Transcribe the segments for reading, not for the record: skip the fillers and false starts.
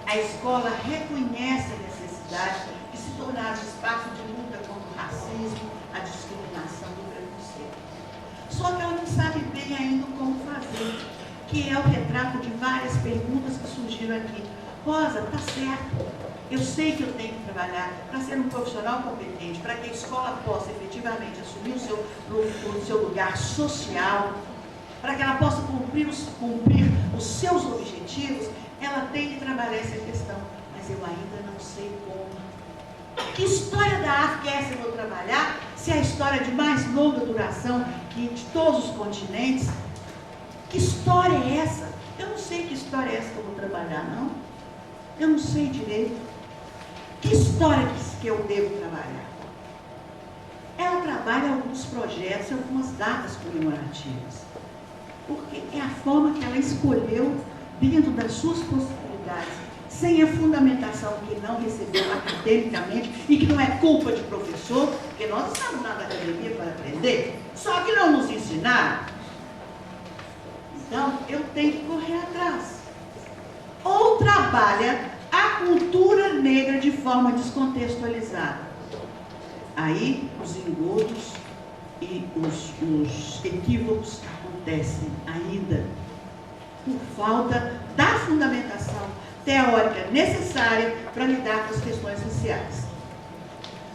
A escola reconhece a necessidade de se tornar um espaço de luta contra o racismo, a discriminação e o preconceito. Só que ela não sabe bem ainda como fazer, que é o retrato de várias perguntas que surgiram aqui. Rosa, tá certo, eu sei que eu tenho que trabalhar para ser um profissional competente, para que a escola possa efetivamente assumir o seu lugar social, para que ela possa cumprir os seus objetivos, ela tem que trabalhar essa questão, mas eu ainda não sei como. Que história da África é essa que eu vou trabalhar, se é a história de mais longa duração que de todos os continentes? Que história é essa? Eu não sei que história é essa que eu vou trabalhar, não. Eu não sei direito. Que história que eu devo trabalhar? Ela trabalha alguns projetos e algumas datas comemorativas, porque é a forma que ela escolheu dentro das suas possibilidades, sem a fundamentação que não recebeu academicamente e que não é culpa de professor, porque nós estamos na academia para aprender, só que não nos ensinaram. Então, eu tenho que correr atrás. Ou trabalha a cultura negra de forma descontextualizada. Aí, os engodos e os equívocos acontecem ainda por falta da fundamentação teórica necessária para lidar com as questões raciais.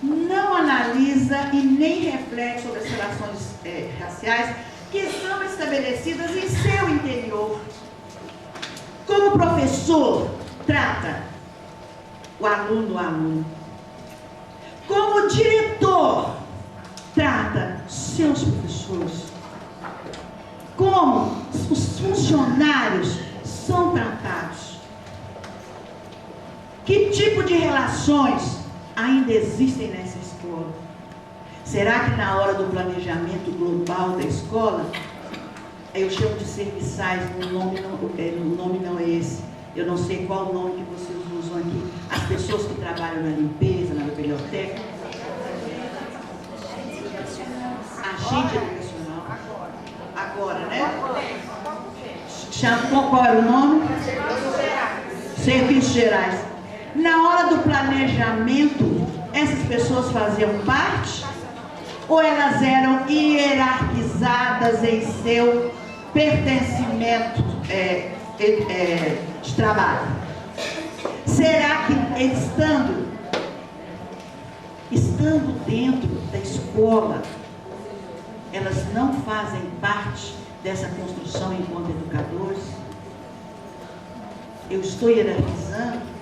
Não analisa e nem reflete sobre as relações raciais que são estabelecidas em seu interior. Como o professor trata o aluno, como o diretor trata seus professores, como os funcionários são tratados, que tipo de relações ainda existem nessa escola. Será que na hora do planejamento global da escola, eu chamo de serviçais, o nome não é esse, eu não sei qual o nome que vocês usam aqui, as pessoas que trabalham na limpeza, na biblioteca, agente educacional, agora, né? Qual era o nome? Serviços Gerais. Na hora do planejamento, essas pessoas faziam parte? Ou elas eram hierarquizadas em seu pertencimento de trabalho? Será que estando dentro da escola, elas não fazem parte dessa construção enquanto educadores? Eu estou hierarquizando?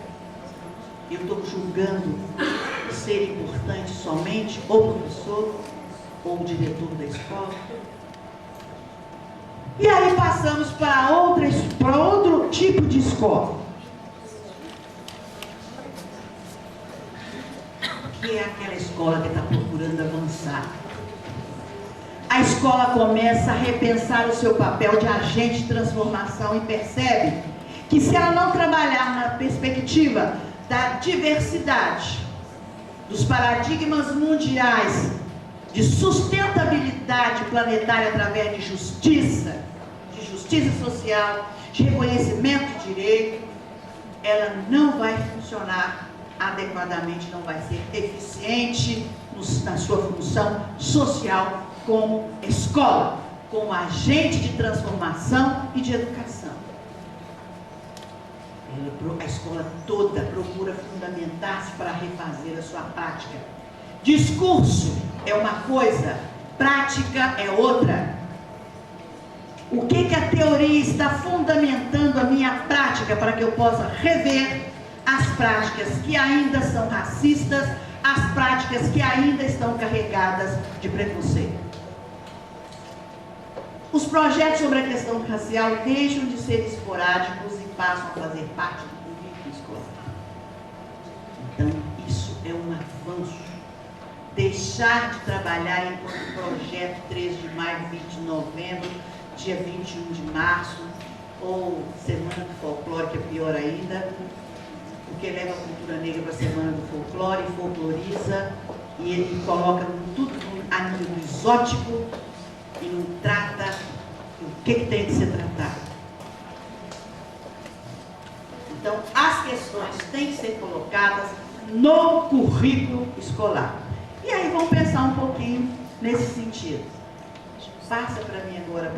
Eu estou julgando ser importante somente o professor ou o diretor da escola? E aí passamos para outro tipo de escola, que é aquela escola que está procurando avançar. A escola começa a repensar o seu papel de agente de transformação e percebe que se ela não trabalhar na perspectiva da diversidade, dos paradigmas mundiais, de sustentabilidade planetária através de justiça social, de reconhecimento de direito, ela não vai funcionar adequadamente, não vai ser eficiente na sua função social como escola, como agente de transformação e de educação. A escola toda procura fundamentar-se para refazer a sua prática. Discurso é uma coisa, prática é outra. O que a teoria está fundamentando a minha prática para que eu possa rever as práticas que ainda são racistas, as práticas que ainda estão carregadas de preconceito. Os projetos sobre a questão racial deixam de ser esporádicos e passam a fazer parte do currículo escolar. Então, isso é um avanço. Deixar de trabalhar enquanto projeto 3 de maio, 20 de novembro, dia 21 de março, ou Semana do Folclore, que é pior ainda, porque leva a cultura negra para a Semana do Folclore, folcloriza, e ele coloca tudo no exótico, e não trata o que tem que ser tratado. Então, as questões têm que ser colocadas no currículo escolar. E aí vamos pensar um pouquinho nesse sentido. Passa para mim agora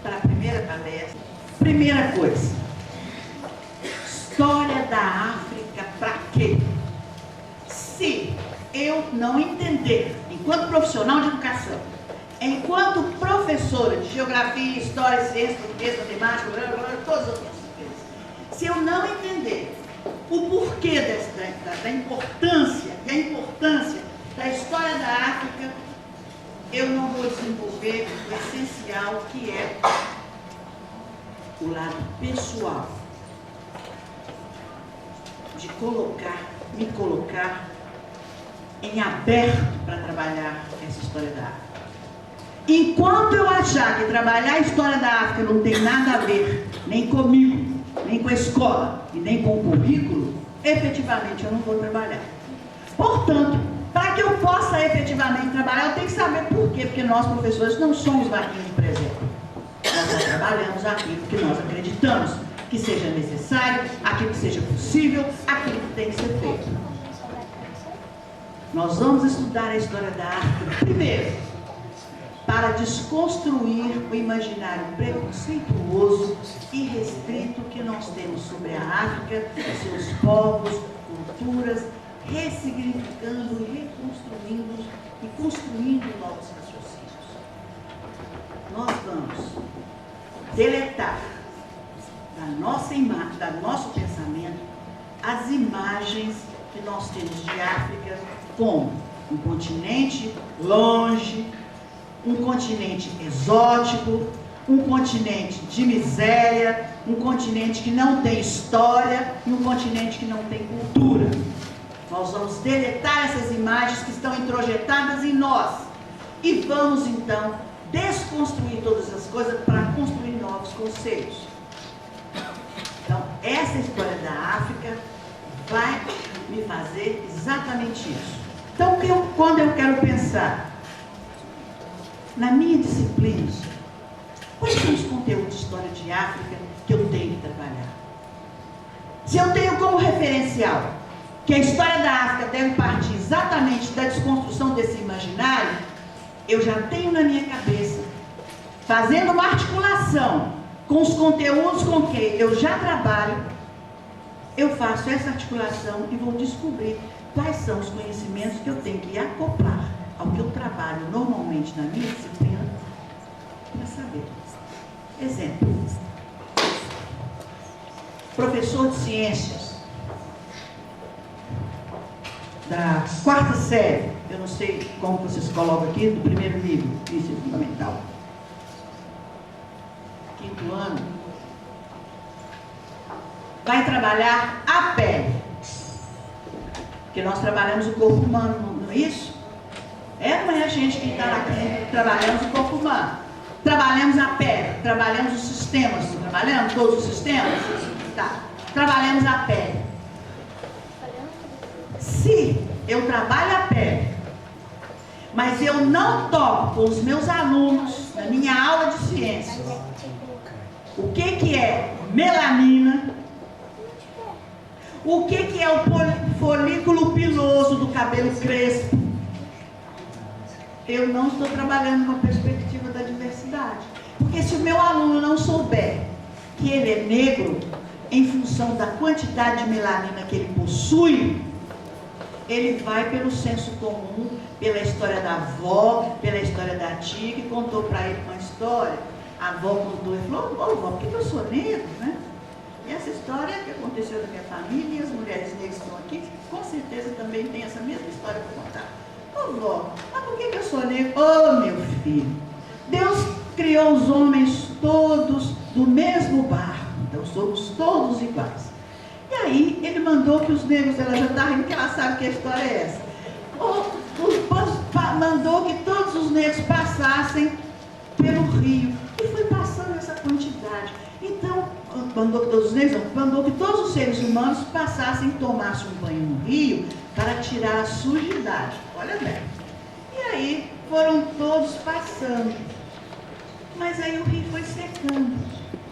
para a primeira palestra. Primeira coisa, história da África para quê? Se eu não entender, enquanto profissional de educação, enquanto professora de geografia, história, ciência, português, matemática, todas as outras coisas, se eu não entender o porquê da importância e a importância da história da África, eu não vou desenvolver o essencial, que é o lado pessoal de me colocar em aberto para trabalhar essa história da África. Enquanto eu achar que trabalhar a história da África não tem nada a ver nem comigo, nem com a escola e nem com o currículo, efetivamente eu não vou trabalhar. Portanto, para que eu possa efetivamente trabalhar, eu tenho que saber por quê, porque nós, professores, não somos vaquinhas de presépio. Nós só trabalhamos aquilo que nós acreditamos que seja necessário, aquilo que seja possível, aquilo que tem que ser feito. Nós vamos estudar a história da África, primeiro, para desconstruir o imaginário preconceituoso e restrito que nós temos sobre a África, seus povos, culturas, ressignificando e reconstruindo e construindo novos raciocínios. Nós vamos deletar da nossa imagem, do nosso pensamento, as imagens que nós temos de África como um continente longe, um continente exótico, um continente de miséria, um continente que não tem história e um continente que não tem cultura. Nós vamos deletar essas imagens que estão introjetadas em nós e vamos então desconstruir todas essas coisas para construir novos conceitos. Então, essa história da África vai me fazer exatamente isso. Então, quando eu quero pensar na minha disciplina, quais são os conteúdos de história de África que eu tenho que trabalhar? Se eu tenho como referencial que a história da África deve partir exatamente da desconstrução desse imaginário, eu já tenho na minha cabeça, fazendo uma articulação com os conteúdos com que eu já trabalho, eu faço essa articulação e vou descobrir quais são os conhecimentos que eu tenho que acoplar ao que eu trabalho normalmente na minha disciplina para saber. Exemplo. Professor de ciências da quarta série, eu não sei como vocês colocam aqui, do primeiro nível, isso é fundamental. Quinto ano, vai trabalhar a pele. Porque nós trabalhamos o corpo humano, não é isso? Não é a gente que está aqui, trabalhamos o corpo humano. Trabalhamos a pele, trabalhamos os sistemas, trabalhamos todos os sistemas? Tá. Trabalhamos a pele. Se eu trabalho a pele, mas eu não toco com os meus alunos na minha aula de ciências o que é melanina, o que é o folículo piloso do cabelo crespo, eu não estou trabalhando uma perspectiva da diversidade. Porque se o meu aluno não souber que ele é negro em função da quantidade de melanina que ele possui, ele vai pelo senso comum, pela história da avó, pela história da tia, que contou para ele uma história. A avó contou e falou: "Ô, avó, por que eu sou negro, né?" E essa história que aconteceu na minha família, e as mulheres negras que estão aqui, com certeza também tem essa mesma história para contar. "Ô, vó, mas por que eu sou negro?" "Ô, meu filho, Deus criou os homens todos do mesmo barro, então somos todos iguais. E aí ele mandou que os negros," ela já está rindo que ela sabe que a história é essa, mandou que todos os negros passassem pelo rio, e foi passando essa quantidade. Então, mandou que todos os negros, mandou que todos os seres humanos passassem e tomassem um banho no rio para tirar a sujidade. Olha bem. E aí foram todos passando. Mas aí o rio foi secando.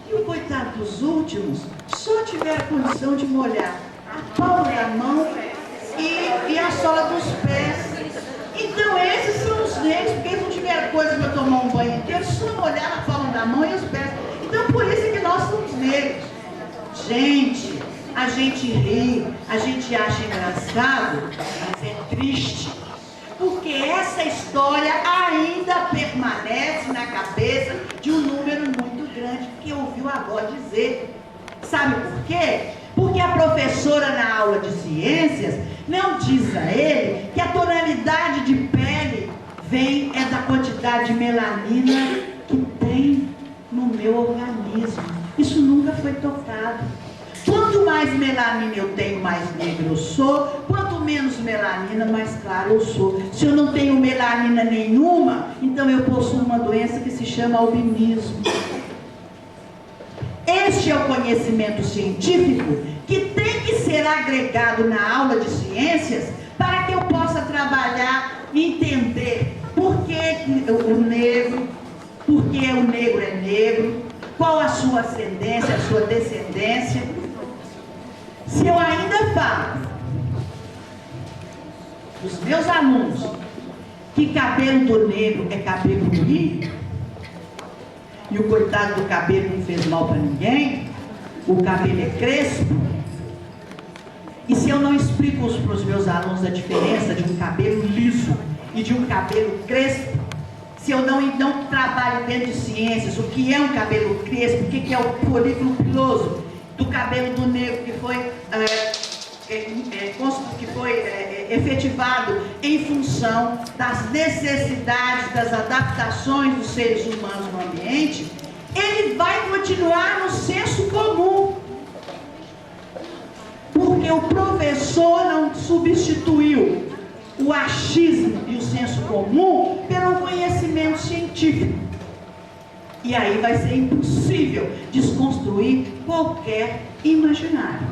E o coitado dos últimos só tiver a condição de molhar a palma da mão e a sola dos pés. Então esses são os negros, porque eles não tiveram coisa para tomar um banho inteiro, só molhar a palma da mão e os pés. Então por isso é que nós somos negros. Gente, a gente ri, a gente acha engraçado, mas é triste. Porque essa história ainda permanece na cabeça de um número muito grande que ouviu a avó dizer. Sabe por quê? Porque a professora na aula de ciências não diz a ele que a tonalidade de pele vem da quantidade de melanina que tem no meu organismo. Isso nunca foi tocado. Quanto mais melanina eu tenho, mais negro eu sou. Quanto menos melanina, mais claro eu sou. Se eu não tenho melanina nenhuma, então eu possuo uma doença que se chama albinismo. Este é o conhecimento científico que tem que ser agregado na aula de ciências para que eu possa trabalhar e entender por que o negro, por que o negro é negro, qual a sua ascendência, a sua descendência. Se eu ainda falo dos meus alunos que cabelo do negro é cabelo do índio, e o coitado do cabelo não fez mal para ninguém, o cabelo é crespo, e se eu não explico para os meus alunos a diferença de um cabelo liso e de um cabelo crespo, se eu não trabalho dentro de ciências o que é um cabelo crespo, o que é o folículo piloso do cabelo do negro que foi efetivado em função das necessidades, das adaptações dos seres humanos no ambiente, ele vai continuar no senso comum. Porque o professor não substituiu o achismo e o senso comum pelo conhecimento científico. E aí vai ser impossível desconstruir qualquer imaginário.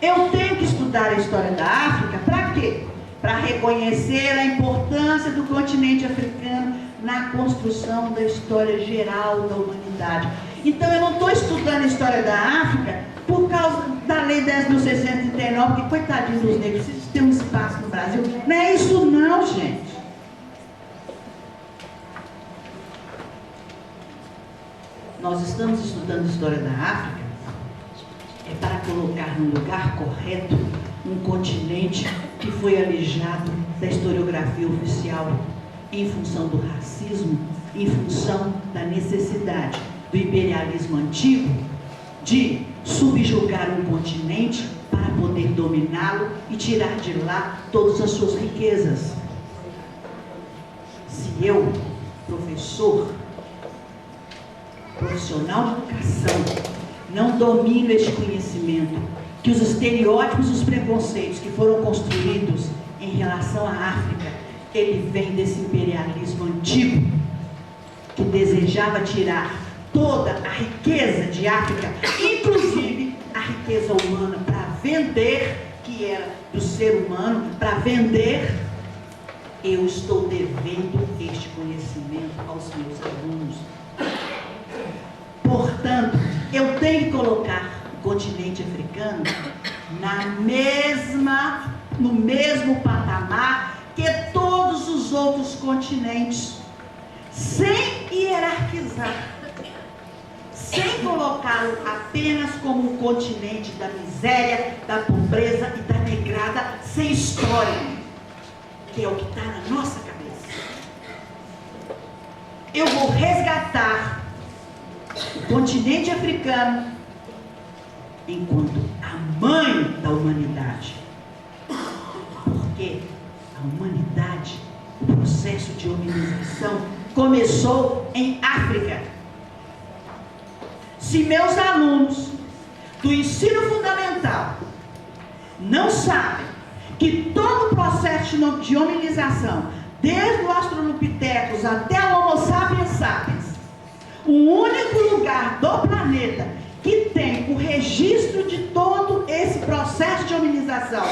Eu tenho que estudar a história da África para quê? Para reconhecer a importância do continente africano na construção da história geral da humanidade. Então eu não estou estudando a história da África por causa da Lei 10.639, porque coitadinho dos negros, vocês têm um espaço no Brasil. Não é isso não, gente. Nós estamos estudando a história da África para colocar no lugar correto um continente que foi alijado da historiografia oficial em função do racismo, em função da necessidade do imperialismo antigo de subjugar um continente para poder dominá-lo e tirar de lá todas as suas riquezas. Se eu, professor, profissional de educação, não domino este conhecimento, que os estereótipos e os preconceitos que foram construídos em relação à África, ele vem desse imperialismo antigo, que desejava tirar toda a riqueza de África, inclusive a riqueza humana, para vender, que era do ser humano, para vender. Eu estou devendo este conhecimento aos meus alunos. Portanto, eu tenho que colocar o continente africano no mesmo patamar que todos os outros continentes, sem hierarquizar, sem colocá-lo apenas como um continente da miséria, da pobreza e da negrada, sem história, que é o que está na nossa cabeça. Eu vou resgatar o continente africano enquanto a mãe da humanidade, porque a humanidade, o processo de hominização começou em África. Se meus alunos do ensino fundamental não sabem que todo o processo de hominização, desde o Australopithecus até o Homo sapiens sapiens, o único lugar do planeta que tem o registro de todo esse processo de hominização